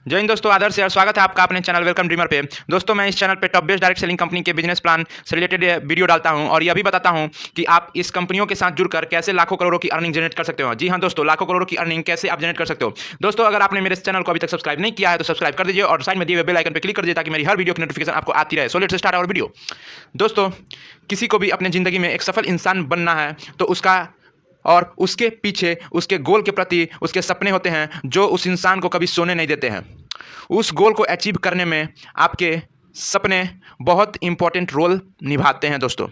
जय हिंद दोस्तों, आदर्श और स्वागत है आपका अपने चैनल वेलकम ड्रीमर पे। दोस्तों मैं इस चैनल पे top best direct selling company के बिजनेस प्लान से रिलेटेड वीडियो डालता हूं और यह भी बताता हूं कि आप इस कंपनियों के साथ जुड़कर कैसे लाखों करोड़ों की अर्निंग जनरेट कर सकते हो। जी हां दोस्तों, लाखों करोड़ों की अर्निंग कैसे आप जनरेट कर सकते हो। दोस्तों अगर आपने मेरे चैनल को अभी तक सब्सक्राइब नहीं किया है तो सब्सक्राइब कर दीजिए और साइड में दिए हुए बेल आइकन पर क्लिक कर दीजिए ताकि मेरी हर वीडियो की नोटिफिकेशन आपको आती रहे। So let's start our video. दोस्तों किसी को भी अपनी जिंदगी में एक सफल इंसान बनना है तो उसका और उसके पीछे उसके गोल के प्रति उसके सपने होते हैं जो उस इंसान को कभी सोने नहीं देते हैं। उस गोल को अचीव करने में आपके सपने बहुत इंपॉर्टेंट रोल निभाते हैं दोस्तों।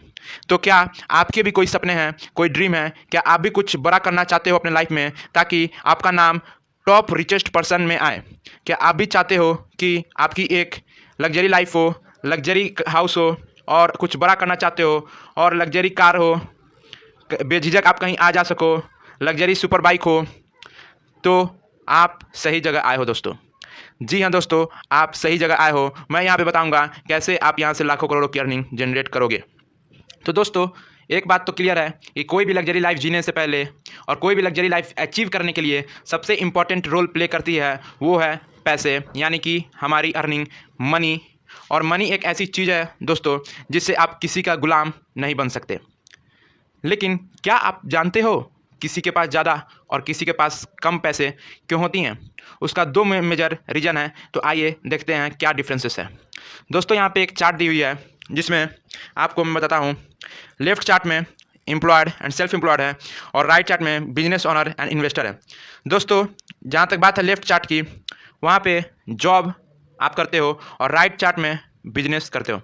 तो क्या आपके भी कोई सपने हैं, कोई ड्रीम है? क्या आप भी कुछ बड़ा करना चाहते हो अपने लाइफ में ताकि आपका नाम टॉप रिचेस्ट पर्सन में आए? क्या आप भी चाहते हो कि आपकी एक लग्जरी लाइफ हो, लग्जरी हाउस हो और कुछ बड़ा करना चाहते हो और लग्जरी कार हो, बेझिझक आप कहीं आ जा सको, लग्जरी सुपर बाइक हो? तो आप सही जगह आए हो दोस्तों। जी हाँ दोस्तों, आप सही जगह आए हो। मैं यहाँ पे बताऊंगा कैसे आप यहाँ से लाखों करोड़ों की अर्निंग जनरेट करोगे। तो दोस्तों एक बात तो क्लियर है कि कोई भी लग्जरी लाइफ जीने से पहले और कोई भी लग्जरी लाइफ अचीव करने के लिए सबसे इम्पॉर्टेंट रोल प्ले करती है वो है पैसे, यानी कि हमारी अर्निंग, मनी। और मनी एक ऐसी चीज़ है दोस्तों जिससे आप किसी का गुलाम नहीं बन सकते। लेकिन क्या आप जानते हो किसी के पास ज़्यादा और किसी के पास कम पैसे क्यों होती हैं? उसका दो मेजर रीज़न है। तो आइए देखते हैं क्या डिफरेंसेस है। दोस्तों यहाँ पे एक चार्ट दी हुई है जिसमें आपको मैं बताता हूँ। लेफ्ट चार्ट में एम्प्लॉयड एंड सेल्फ एम्प्लॉयड है और राइट चार्ट में बिजनेस ओनर एंड इन्वेस्टर है। दोस्तों जहाँ तक बात है लेफ्ट चार्ट की, वहाँ पे जॉब आप करते हो और राइट चार्ट में बिजनेस करते हो।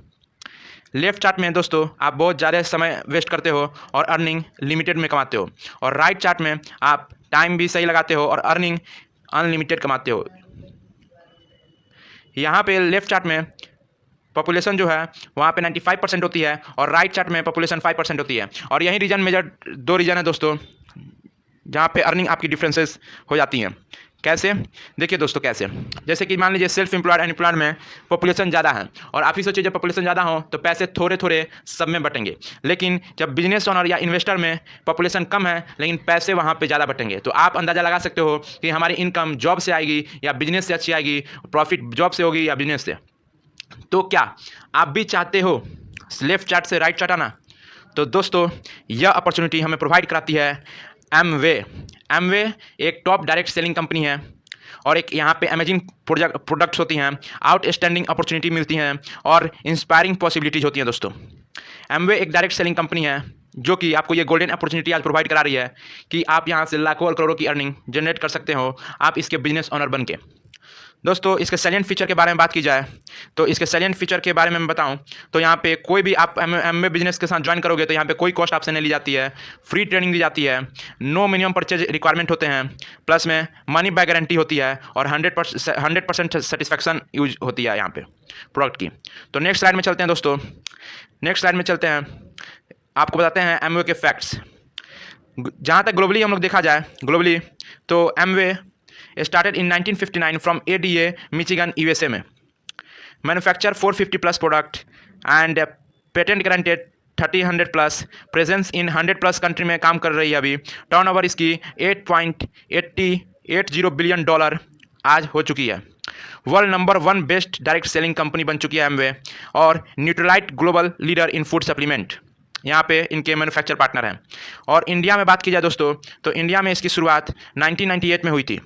लेफ्ट चार्ट में दोस्तों आप बहुत ज़्यादा समय वेस्ट करते हो और अर्निंग लिमिटेड में कमाते हो, और राइट चार्ट में आप टाइम भी सही लगाते हो और अर्निंग अनलिमिटेड कमाते हो। यहाँ पे लेफ्ट चार्ट में पॉपुलेशन जो है वहाँ पे 95% होती है और राइट चार्ट में पॉपुलेशन 5% होती है। और यही रीजन मेजर दो रीजन है दोस्तों जहाँ पे अर्निंग आपकी डिफरेंसेस हो जाती हैं। कैसे? देखिए दोस्तों कैसे, जैसे कि मान लीजिए सेल्फ एम्प्लॉयड एंड एम्प्लॉयड में पॉपुलेशन ज़्यादा है और आप ही सोचिए जब पॉपुलेशन ज़्यादा हो तो पैसे थोड़े थोड़े सब में बटेंगे। लेकिन जब बिजनेस ओनर या इन्वेस्टर में पॉपुलेशन कम है लेकिन पैसे वहाँ पे ज़्यादा बटेंगे। तो आप अंदाज़ा लगा सकते हो कि हमारी इनकम जॉब से आएगी या बिजनेस से अच्छी आएगी, प्रॉफिट जॉब से होगी या बिजनेस से। तो क्या आप भी चाहते हो लेफ्ट चार्ट से राइट चार्ट आना? तो दोस्तों यह अपॉर्चुनिटी हमें प्रोवाइड कराती है एमवे। एमवे एक टॉप डायरेक्ट सेलिंग कंपनी है और एक यहाँ पे अमेजिंग प्रोडक्ट्स होती हैं, आउटस्टैंडिंग अपॉर्चुनिटी मिलती हैं और इंस्पायरिंग पॉसिबिलिटीज़ होती हैं दोस्तों। एमवे एक डायरेक्ट सेलिंग कंपनी है जो कि आपको ये गोल्डन अपॉर्चुनिटी आज प्रोवाइड करा रही है कि आप यहाँ से लाखों और करोड़ों की अर्निंग जनरेट कर सकते हो आप इसके बिजनेस ओनर बन के। दोस्तों इसके सैलेंट फीचर के बारे में बात की जाए तो इसके सैलेंट फीचर के बारे में मैं बताऊं तो यहाँ पे कोई भी आप एमवे बिजनेस के साथ ज्वाइन करोगे तो यहाँ पे कोई कॉस्ट आपसे नहीं ली जाती है, फ्री ट्रेनिंग दी जाती है, नो मिनिमम परचेज रिक्वायरमेंट होते हैं, प्लस में मनी बैक गारंटी होती है और 100% सेटिस्फैक्शन यूज होती है यहाँ पे प्रोडक्ट की। तो नेक्स्ट स्लाइड में चलते हैं दोस्तों। नेक्स्ट स्लाइड में चलते हैं, आपको बताते हैं एमवे के फैक्ट्स। जहाँ तक ग्लोबली हम लोग देखा जाए ग्लोबली तो Amway started in 1959 from ADA, Michigan, USA में। Manufacture 450 plus product and patent granted 30 plus, presence in 100 plus country में काम कर रही है अभी। टर्नओवर इसकी 8.80 बिलियन डॉलर आज हो चुकी है। World number 1 best direct selling company बन चुकी है एमवे और Nutrilite global leader in food supplement, यहाँ पे इनके मैन्युफैक्चर पार्टनर हैं। और इंडिया में बात की जाए दोस्तों तो इंडिया में इसकी शुरुआत 1998 में हुई थी।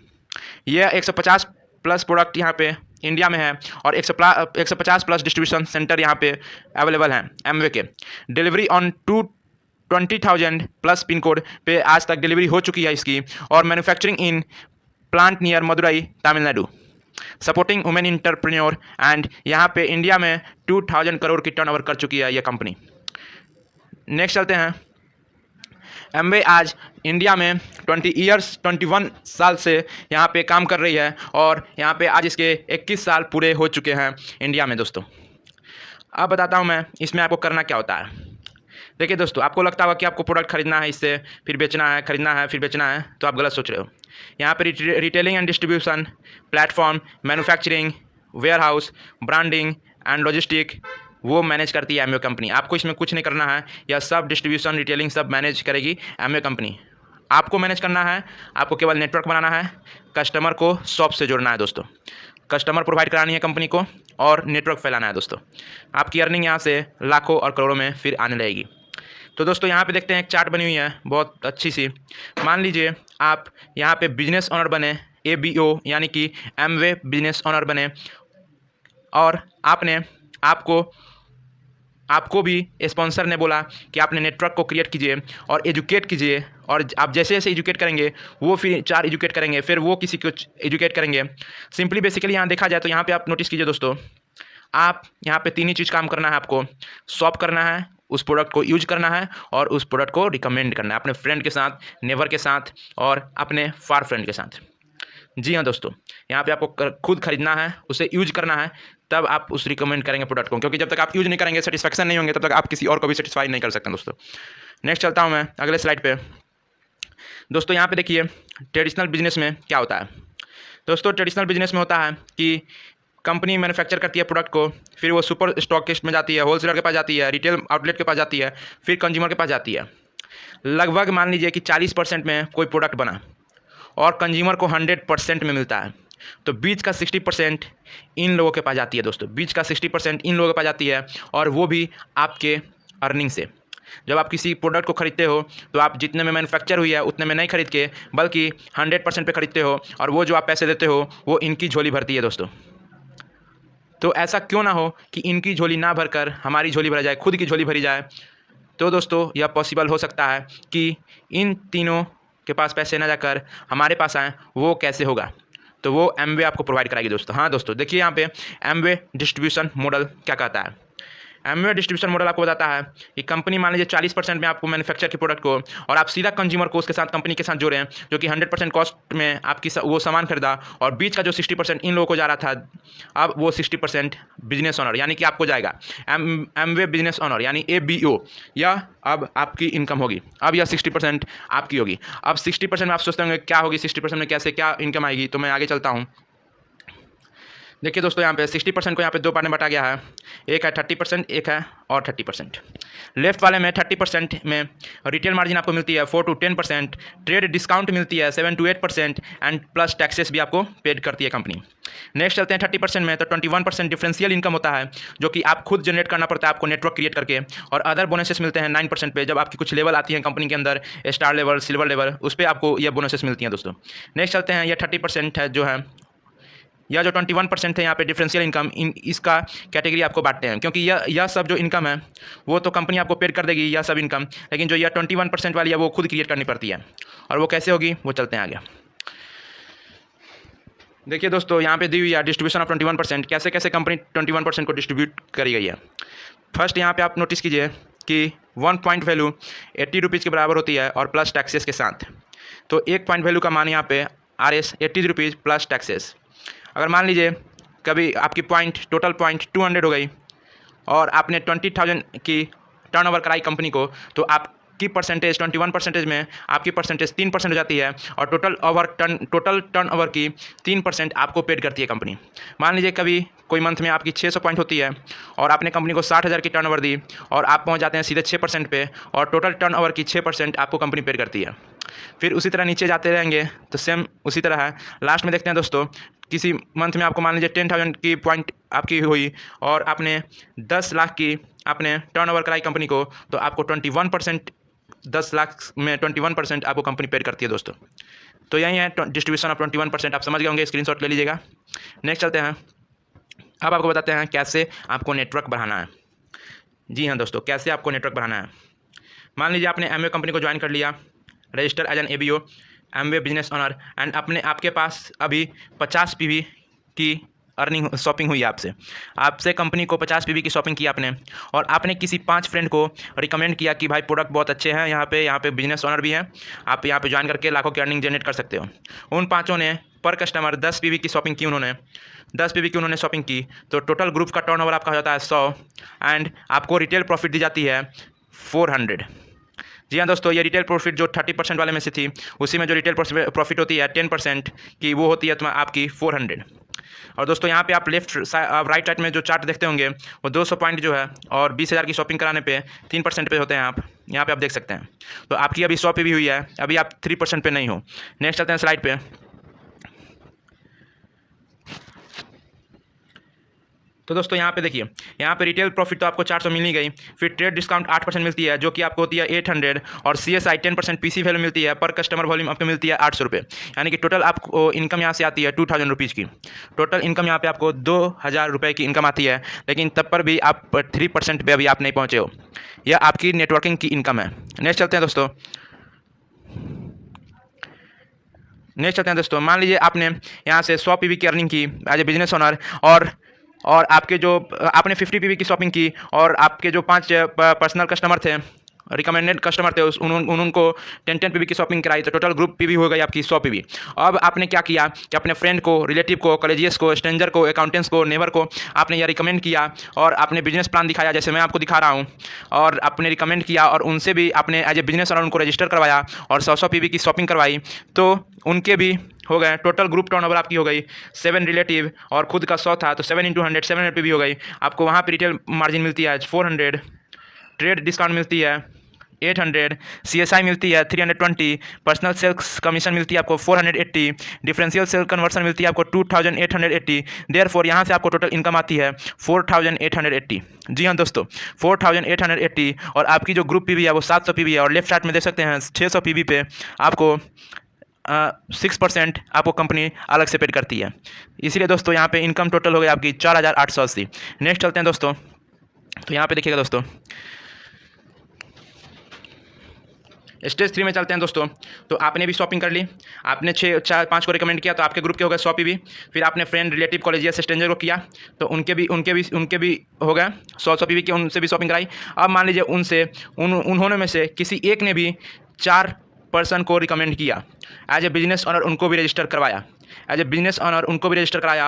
यह 150 प्लस प्रोडक्ट यहाँ पे इंडिया में है और 150 प्लस डिस्ट्रीब्यूशन सेंटर यहाँ पे अवेलेबल हैं एमवे के। Delivery on 20,000 plus pin code पे आज तक डिलीवरी हो चुकी है इसकी। और manufacturing in plant near Madurai, Tamil Nadu, supporting women entrepreneur and यहाँ पे इंडिया में 2,000 करोड़ की टर्नओवर कर चुकी है यह कंपनी। नेक्स्ट चलते हैं। एमवे आज इंडिया में 21 साल से यहाँ पे काम कर रही है और यहाँ पे आज इसके 21 साल पूरे हो चुके हैं इंडिया में दोस्तों। अब बताता हूँ मैं इसमें आपको करना क्या होता है। देखिए दोस्तों, आपको लगता होगा कि आपको प्रोडक्ट खरीदना है, इससे फिर बेचना है, खरीदना है फिर बेचना है, तो आप गलत सोच रहे हो। यहाँ पे retailing and distribution, platform, manufacturing, warehouse, branding and logistic वो मैनेज करती है एमवे कंपनी। आपको इसमें कुछ नहीं करना है, यह सब डिस्ट्रीब्यूशन रिटेलिंग सब मैनेज करेगी एमवे कंपनी। आपको मैनेज करना है, आपको केवल नेटवर्क बनाना है, कस्टमर को शॉप से जोड़ना है दोस्तों। कस्टमर प्रोवाइड करानी है कंपनी को और नेटवर्क फैलाना है दोस्तों। आपकी अर्निंग यहाँ से लाखों और करोड़ों में फिर आने लगेगी। तो दोस्तों यहाँ पे देखते हैं एक चार्ट बनी हुई है बहुत अच्छी सी। मान लीजिए आप यहाँ पे बिजनेस ओनर बने, ABO यानी कि एमवे बिजनेस ओनर बने, और आपको भी स्पॉन्सर ने बोला कि आपने नेटवर्क को क्रिएट कीजिए और एजुकेट कीजिए, और आप जैसे जैसे एजुकेट करेंगे वो फिर 4 एजुकेट करेंगे, फिर वो किसी को एजुकेट करेंगे। सिंपली बेसिकली यहाँ देखा जाए तो यहाँ पे आप नोटिस कीजिए दोस्तों, आप यहाँ पे 3 ही चीज़ काम करना है। आपको शॉप करना है, उस प्रोडक्ट को यूज करना है और उस प्रोडक्ट को रिकमेंड करना है अपने फ्रेंड के साथ, नेबर के साथ और अपने फार फ्रेंड के साथ। जी हाँ दोस्तों, यहाँ पे आपको खुद खरीदना है, उसे यूज करना है, तब आप उस रिकमेंड करेंगे प्रोडक्ट को, क्योंकि जब तक आप यूज नहीं करेंगे, सेटिस्फैक्शन नहीं होंगे, तब तक आप किसी और को भी सेटिस्फाई नहीं कर सकते दोस्तों। नेक्स्ट चलता हूँ मैं अगले स्लाइड पे। दोस्तों यहाँ पे देखिए ट्रेडिशनल बिजनेस में क्या होता है। दोस्तों ट्रेडिशनल बिजनेस में होता है कि कंपनी मैन्युफैक्चर करती है प्रोडक्ट को, फिर वो सुपर स्टॉकिस्ट में जाती है, होलसेलर के पास जाती है, रिटेल आउटलेट के पास जाती है, फिर कंज्यूमर के पास जाती है। लगभग मान लीजिए कि 40% में कोई प्रोडक्ट बना और कंज्यूमर को 100% में मिलता है, तो बीच का 60% इन लोगों के पास जाती है दोस्तों। बीच का 60% इन लोगों के पास जाती है, और वो भी आपके अर्निंग से। जब आप किसी प्रोडक्ट को खरीदते हो तो आप जितने में मैन्युफैक्चर हुई है उतने में नहीं खरीद के, बल्कि 100% पे खरीदते हो, और वो जो आप पैसे देते हो वो इनकी झोली भरती है दोस्तों। तो ऐसा क्यों ना हो कि इनकी झोली ना भरकर हमारी झोली भरा जाए, खुद की झोली भरी जाए। तो दोस्तों यह पॉसिबल हो सकता है कि इन तीनों के पास पैसे ना जाकर हमारे पास आएँ। वो कैसे होगा? तो वो एमवे आपको प्रोवाइड कराएगी दोस्तों। हाँ दोस्तों, देखिए यहाँ पे एमवे डिस्ट्रीब्यूशन मॉडल क्या कहता है। एमवे डिस्ट्रीब्यूशन मॉडल आपको बताता है कि कंपनी मान लीजिए 40% में आपको मैन्युफैक्चर की प्रोडक्ट को, और आप सीधा कंज्यूमर को उसके साथ, कंपनी के साथ जोड़े हैं, जो कि 100% कॉस्ट में आपकी वो सामान खरीदा, और बीच का जो 60% इन लोगों को जा रहा था, अब वो 60% बिजनेस ओनर यानी कि आपको जाएगा। एमवे बिजनेस ओनर यानी ABO, या अब आपकी इनकम होगी। अब यह 60% आपकी होगी। अब 60% में आप सोचते होंगे क्या होगी 60% में, कैसे क्या इनकम आएगी? तो मैं आगे चलता हूँ। देखिए दोस्तों यहाँ पे 60% को यहाँ पे 2 पार्ट में बांटा गया है। एक है 30%, एक है और 30%। लेफ्ट वाले में 30% में रिटेल मार्जिन आपको मिलती है 4 to 10%, ट्रेड डिस्काउंट मिलती है 7 to 8%, एंड प्लस टैक्सेस भी आपको पेड करती है कंपनी। नेक्स्ट चलते हैं 30% में, तो 21% डिफरेंशियल इनकम होता है, जो कि आप खुद जनरेट करना पड़ता है आपको नेटवर्क क्रिएट करके, और अदर बोनसेस मिलते हैं 9% पे। जब आपकी कुछ लेवल आती है कंपनी के अंदर, स्टार लेवल, सिल्वर लेवल, उस पर आपको ये बोनसेस मिलती हैं दोस्तों। नेक्स्ट चलते हैं, ये 30% है जो है, या जो 21% है यहाँ पे डिफरेंशियल इनकम, इसका कैटेगरी आपको बांटते हैं, क्योंकि यह सब जो इनकम है वो तो कंपनी आपको पेड कर देगी, यह सब इनकम, लेकिन जो यह 21% वाली है वो खुद क्रिएट करनी पड़ती है। और वो कैसे होगी वो चलते हैं आगे। देखिए दोस्तों यहाँ पे दी हुई है डिस्ट्रीब्यूशन ऑफ 21%, कैसे कैसे कंपनी 21% को डिस्ट्रीब्यूट करी गई है। फर्स्ट यहाँ पे आप नोटिस कीजिए कि 1 पॉइंट वैल्यू 80 रुपीज़ के बराबर होती है और प्लस टैक्सेस के साथ। तो 1 पॉइंट वैल्यू का मान यहाँ पे RS 80 रुपीज़ प्लस टैक्सेस। अगर मान लीजिए कभी आपकी टोटल पॉइंट 200 हो गई और आपने 20,000 की टर्नओवर कराई कंपनी को, तो आपकी परसेंटेज 21% में आपकी परसेंटेज 3% हो जाती है, और टोटल टर्नओवर की 3% आपको पेड करती है कंपनी। मान लीजिए कभी कोई मंथ में आपकी 600 पॉइंट होती है और आपने कंपनी को 60,000 की टर्नओवर दी, और आप पहुंच जाते हैं सीधे 6% पे, और टोटल टर्नओवर की 6% आपको कंपनी पेड करती है। फिर उसी तरह नीचे जाते रहेंगे तो सेम उसी तरह है। लास्ट में देखते हैं दोस्तों, किसी मंथ में आपको मान लीजिए 10,000 की पॉइंट आपकी हुई और आपने 10 लाख की आपने टर्नओवर कराई कंपनी को, तो आपको 21%, 10 लाख में 21% आपको कंपनी पेड करती है दोस्तों। तो यही है डिस्ट्रीब्यूशन ऑफ 21%। आप समझ गए होंगे, स्क्रीनशॉट ले लीजिएगा। नेक्स्ट चलते हैं, अब आपको बताते हैं कैसे आपको नेटवर्क बढ़ाना है। जी हाँ दोस्तों, कैसे आपको नेटवर्क बढ़ाना है। मान लीजिए आपने एमवे कंपनी को ज्वाइन कर लिया, register as an ABO, Amway business owner, and आपके पास अभी 50 PV की अर्निंग शॉपिंग हुई आपसे कंपनी को 50 PV की शॉपिंग की आपने, और आपने किसी 5 फ्रेंड को रिकमेंड किया कि भाई प्रोडक्ट बहुत अच्छे हैं, यहाँ पे बिजनेस ओनर भी हैं, आप यहाँ पे ज्वाइन करके लाखों की अर्निंग जनरेट कर सकते हो। उन 5 ने पर कस्टमर 10 PV की शॉपिंग की, उन्होंने 10 PV की उन्होंने शॉपिंग की, तो टोटल ग्रुप का टर्नओवर आपका हो जाता है 100, एंड आपको रिटेल प्रॉफिट दी जाती है 400। जी हाँ दोस्तों, ये रिटेल प्रॉफिट जो 30% वाले में से थी, उसी में जो रिटेल प्रॉफिट होती है 10% की, वो होती है तुम्हारी आपकी 400। और दोस्तों यहाँ पे आप राइट साइड में जो चार्ट देखते होंगे, वो 200 पॉइंट जो है और 20,000 की शॉपिंग कराने पे 3% पे होते हैं। आप यहाँ पे आप देख सकते हैं। तो आपकी अभी 100 पे भी हुई है, अभी आप 3% पे नहीं हो। नेक्स्ट चलते हैं स्लाइड पे। तो दोस्तों यहाँ पे देखिए, यहाँ पे रिटेल प्रॉफिट तो आपको 400 मिल ही गई, फिर ट्रेड डिस्काउंट 8% मिलती है जो कि आपको होती है 800, और CSI 10% PC वैल्यू मिलती है, पर कस्टमर वॉल्यूम आपको मिलती है 800 रुपये। यानी कि टोटल आपको इनकम यहाँ से आती है 2000 रुपीज़ की। टोटल इनकम यहाँ पे आपको 2000 रुपये की इनकम आती है, लेकिन तब पर भी आप 3% पे अभी आप नहीं पहुँचे हो। यह आपकी नेटवर्किंग की इनकम है। नेक्स्ट चलते हैं दोस्तों। मान लीजिए आपने यहाँ से 100 PV की अर्निंग की एज ए बिजनेस ओनर, और आपके जो आपने 50 PV की शॉपिंग की, और आपके जो 5 पर्सनल कस्टमर थे, रिकमेंडेड कस्टमर थे, उनको 10 PV की शॉपिंग कराई, तो टोटल ग्रुप PV हो गई आपकी 100 PV। अब आपने क्या किया कि अपने फ्रेंड को, रिलेटिव को, कॉलेजियस को, स्ट्रेंजर को, अकाउंटेंट्स को, नेबर को आपने यह रिकमेंड किया, और आपने बिजनेस प्लान दिखाया जैसे मैं आपको दिखा रहा हूँ, और आपने रिकमेंड किया, और उनसे भी आपने एज ए बिजनेस ओनर उनको रजिस्टर करवाया और 100 PV की शॉपिंग करवाई, तो उनके भी हो गए। टोटल ग्रुप टर्नओवर आपकी हो गई 7 रिलेटिव और खुद का 100 था, तो 7 × 100 700 PV हो गई। आपको वहाँ पे रिटेल मार्जिन मिलती है 400, ट्रेड डिस्काउंट मिलती है 800, CSI मिलती है 320, पर्सनल सेल्स कमीशन मिलती है आपको 480, डिफरेंशियल सेल कन्वर्सन मिलती है आपको 2880। देयरफॉर यहाँ से आपको टोटल इनकम आती है 4880। जी हाँ दोस्तों, 4880। और आपकी जो ग्रुप PV है वो 700 PV है, और लेफ्ट साइड में देख सकते हैं 600 PV पे आपको 6% आपको कंपनी अलग से पेड करती है। इसीलिए दोस्तों यहाँ पे इनकम टोटल हो गई आपकी 4880। नेक्स्ट चलते हैं दोस्तों। तो यहाँ पे देखिएगा दोस्तों, स्टेज 3 में चलते हैं दोस्तों। तो आपने भी शॉपिंग कर ली, आपने 5 को रिकमेंड किया, तो आपके ग्रुप के हो गए 100 PV। फिर आपने फ्रेंड, रिलेटिव, कॉलेजियस, स्ट्रेंजर को किया, तो उनके भी हो गए 100 PV के, उनसे भी शॉपिंग कराई। अब मान लीजिए उन्होंने में से किसी एक ने भी 4 पर्सन को रिकमेंड किया एज ए बिजनेस ऑनर, उनको भी रजिस्टर करवाया,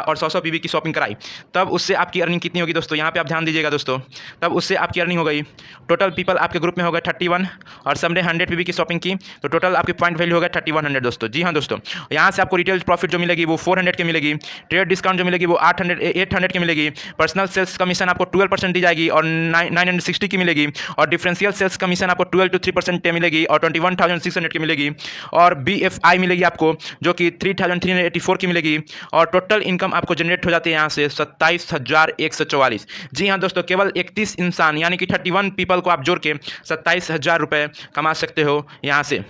और 100 PV की शॉपिंग कराई, तब उससे आपकी अर्निंग कितनी होगी दोस्तों? यहाँ पे आप ध्यान दीजिएगा दोस्तों। तब उससे आपकी अर्निंग हो गई, टोटल पीपल आपके ग्रुप में हो गए 31, और सबने 100 PV की शॉपिंग की, तो टोटल आपकी पॉइंट वैल्यू हो गया 3100 दोस्तों। जी हाँ दोस्तों, यहाँ से आपको रिटेल प्रॉफिट जो मिलेगी वो 400 की मिलेगी, ट्रेड डिस्काउंट जो मिलेगी वो 800 की मिलेगी, पर्सनल सेल्स कमीशन आपको 12% दी जाएगी और 960 की मिलेगी, और डिफरेंशियल सेल्स कमीशन आपको 12 to 3% मिलेगी और 21,600 की मिलेगी, और BFI मिलेगी आपको जो कि 3,384 की मिलेगी, और टोटल इनकम आपको जनरेट हो जाती है यहाँ से 27,144। जी हाँ दोस्तों, केवल 31 इंसान यानी कि 31 पीपल को आप जोड़ के 27,000 रुपये कमा सकते हो यहाँ से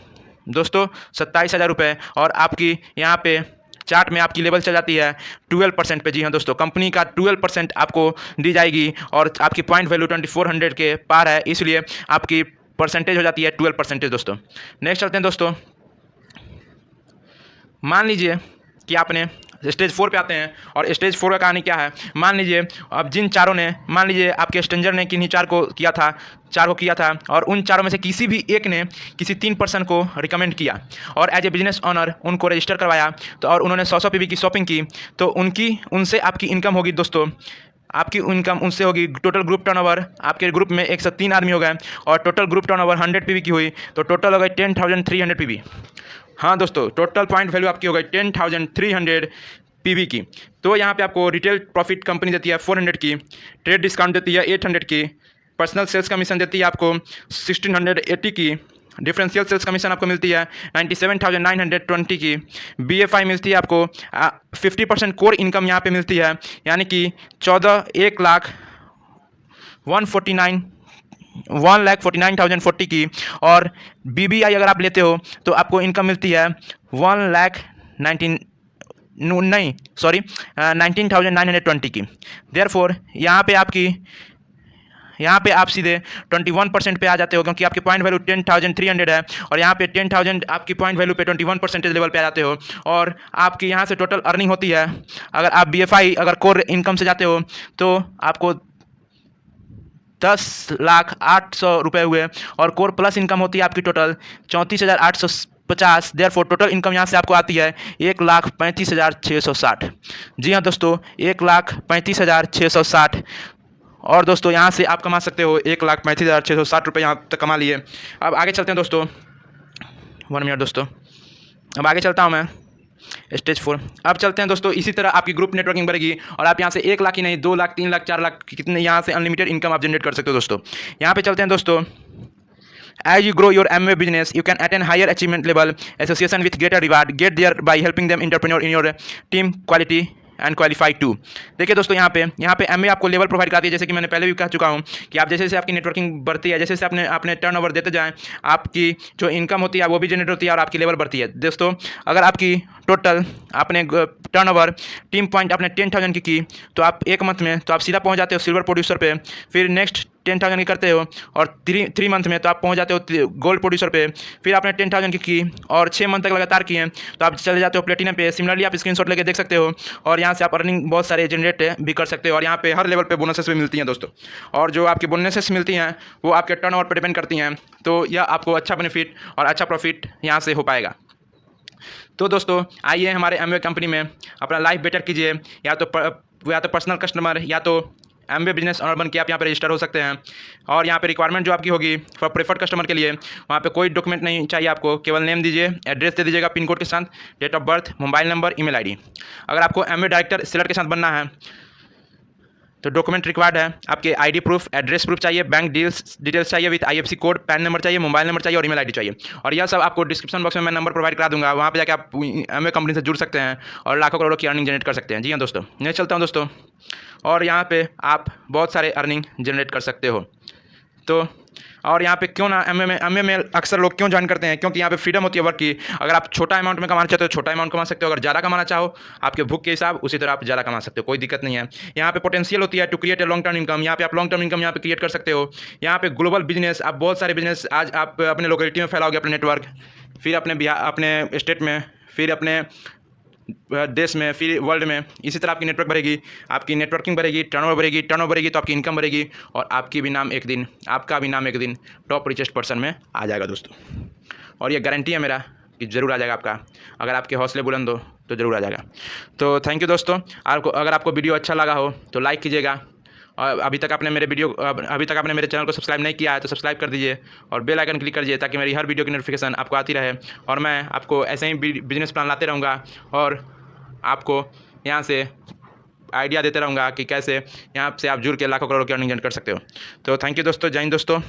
दोस्तों, 27,000 रुपये। और आपकी यहाँ पे चार्ट में आपकी लेवल चल जाती है 12% पे। जी हाँ दोस्तों, कंपनी का 12% आपको दी जाएगी, और आपकी पॉइंट वैल्यू 2400 के पार है, इसलिए आपकी परसेंटेज हो जाती है 12% दोस्तों। नेक्स्ट चलते हैं दोस्तों। मान लीजिए कि आपने स्टेज 4 पे आते हैं, और स्टेज 4 का कहानी क्या है। मान लीजिए अब जिन चारों ने, मान लीजिए आपके स्ट्रेंजर ने किन्हीं 4 को किया था, और उन चारों में से किसी भी एक ने किसी 3 पर्सन को रिकमेंड किया, और एज ए बिजनेस ऑनर उनको रजिस्टर करवाया, तो और उन्होंने 100 PV की शॉपिंग की, तो उनसे आपकी इनकम होगी दोस्तों, आपकी इनकम उनसे होगी। टोटल ग्रुप टर्नओवर आपके ग्रुप में 103 आदमी हो गए, और टोटल ग्रुप टर्नओवर 100 PV की हुई, तो टोटल हो गई 10,300 PV। हाँ दोस्तों, टोटल पॉइंट वैल्यू आपकी हो गई 10,300 PV की। तो यहाँ पे आपको रिटेल प्रॉफिट कंपनी देती है 400 की, ट्रेड डिस्काउंट देती है 800 की, पर्सनल सेल्स कमीशन देती है आपको 1680 की, डिफरेंशियल सेल्स कमीशन आपको मिलती है 97,920 की, BFI मिलती है आपको 50% कोर इनकम यहाँ पे मिलती है, यानी कि 1,49,040 की, और BBI अगर आप लेते हो तो आपको इनकम मिलती है 19,920 की। देयरफॉर यहाँ पे आप सीधे 21% पे आ जाते हो, क्योंकि आपकी पॉइंट वैल्यू 10,300 है, और यहाँ पे 10,000 आपकी पॉइंट वैल्यू पे 21% लेवल पे आ जाते हो, और आपकी यहाँ से टोटल अर्निंग होती है, अगर आप BFI अगर कोर इनकम से जाते हो तो आपको 10,08,000 रुपये हुए, और कोर प्लस इनकम होती है आपकी टोटल 34,850। देयरफॉर टोटल इनकम यहाँ से आपको आती है 1,35,660। जी हाँ दोस्तों, 1,35,660। और दोस्तों यहाँ से आप कमा सकते हो 1,35,660 रुपये, यहाँ तक कमा लिए। अब आगे चलते हैं दोस्तों, 1 मिनट दोस्तों, अब आगे चलता हूँ मैं स्टेज 4। अब चलते हैं दोस्तों, इसी तरह आपकी ग्रुप नेटवर्किंग बढ़ेगी, और आप यहाँ से 1 लाख ही नहीं 2 लाख 3 लाख 4 लाख कितने यहाँ से अनलिमिटेड इनकम आप जनरेट कर सकते हो दोस्तों। यहाँ पे चलते हैं दोस्तों। As you grow your MWeb business, you can attain higher achievement level association with greater reward. Get there by helping them entrepreneur in your team quality and qualify too. देखिए दोस्तों, यहाँ पे एमवे आपको लेवल प्रोवाइड कराती है, जैसे कि मैंने पहले भी कह चुका हूँ कि आप जैसे जैसे आपकी नेटवर्किंग बढ़ती है, जैसे जैसे आपने टर्नओवर देते जाएँ, आपकी जो इनकम होती है वो भी जनरेट होती है और आपकी लेवल बढ़ती है। दोस्तों, अगर आपकी टोटल आपने टर्नओवर टीम पॉइंट आपने 10,000 की तो आप एक मंथ में तो आप सीधा पहुँच जाते हो सिल्वर प्रोड्यूसर पे। फिर नेक्स्ट 10,000 की करते हो और थ्री मंथ में तो आप पहुंच जाते हो गोल्ड प्रोड्यूसर पे। फिर आपने 10,000 की और 6 मंथ तक लगातार किए तो आप चले जाते हो प्लेटिनम पे। सिमिलरली आप स्क्रीनशॉट लेके देख सकते हो और यहाँ से आप अर्निंग बहुत सारे जनरेट भी कर सकते हो और यहाँ पे हर लेवल पे बोनसेस भी मिलती हैं दोस्तों। और जो आपकी बोनसेस मिलती हैं वो आपके टर्नओवर पर डिपेंड करती हैं, तो यह आपको अच्छा बेनिफिट और अच्छा प्रॉफिट यहाँ से हो पाएगा। तो दोस्तों, आइए हमारे एमवे कंपनी में अपना लाइफ बेटर कीजिए, या तो पर्सनल कस्टमर या तो एमवे बिजनेस ऑनर बन के आप यहाँ पे रजिस्टर हो सकते हैं। और यहाँ पे रिक्वायरमेंट जो आपकी होगी फॉर प्रेफर्ड कस्टमर के लिए, वहाँ पे कोई डॉक्यूमेंट नहीं चाहिए आपको, केवल नेम दीजिए, एड्रेस दे दीजिएगा पिन कोड के साथ, date of birth, mobile number, email ID. अगर आपको एमवे डायरेक्टर सेलर के साथ बनना है तो डॉक्यूमेंट रिक्वायर्ड है, आपके आईडी प्रूफ, एड्रेस प्रूफ चाहिए, बैंक डिटेल्स चाहिए with IFSC code, pan number चाहिए, मोबाइल नंबर चाहिए और ईमेल आईडी चाहिए। और यह सब आपको डिस्क्रिप्शन बॉक्स में मैं नंबर प्रोवाइड करा दूंगा, वहाँ पे जाकर आप एमवे कंपनी से जुड़ सकते हैं और लाखों करोड़ों की अर्निंग जनरेट कर सकते हैं। जी हाँ दोस्तों, मैं चलता हूँ दोस्तों, और यहाँ पे आप बहुत सारे अर्निंग जनरेट कर सकते हो। तो और यहाँ पे क्यों ना एमए में अक्सर लोग क्यों ज्वाइन करते हैं, क्योंकि यहाँ पे फ्रीडम होती है वर्क की। अगर आप छोटा अमाउंट में कमाना चाहते हो छोटा अमाउंट कमा सकते हो, अगर ज़्यादा कमाना चाहो आपके भूख के हिसाब उसी तरह आप ज़्यादा कमा सकते हो, कोई दिक्कत नहीं है। यहाँ पे पोटेंशियल होती है to create a long term income, यहाँ पे आप लॉन्ग टर्म इनकम यहाँ पे क्रिएट कर सकते हो। यहाँ पे ग्लोबल बिजनेस, आप बहुत सारे बिजनेस आज आप अपने लोकेलिटी में फैलाओगे, अपने नेटवर्क, फिर अपने बिहार, अपने स्टेट में, फिर अपने देश में, फिर वर्ल्ड में। इसी तरह आपकी नेटवर्क बढ़ेगी, आपकी नेटवर्किंग बढ़ेगी, टर्नओवर बढ़ेगी तो आपकी इनकम बढ़ेगी और आपका भी नाम एक दिन टॉप रिचेस्ट पर्सन में आ जाएगा दोस्तों। और ये गारंटी है मेरा कि ज़रूर आ जाएगा आपका, अगर आपके हौसले बुलंद हो तो ज़रूर आ जाएगा। तो थैंक यू दोस्तों। अगर आपको वीडियो अच्छा लगा हो तो लाइक कीजिएगा, और अभी तक आपने मेरे चैनल को सब्सक्राइब नहीं किया है तो सब्सक्राइब कर दीजिए और बेल आइकन क्लिक कर दीजिए ताकि मेरी हर वीडियो की नोटिफिकेशन आपको आती रहे। और मैं आपको ऐसे ही बिजनेस प्लान लाते रहूँगा और आपको यहाँ से आइडिया देते रहूँगा कि कैसे यहाँ से आप जुड़ के लाखों करोड़ों की अर्निंग जनरेट कर सकते हो। तो थैंक यू दोस्तों, जय हिंद दोस्तों।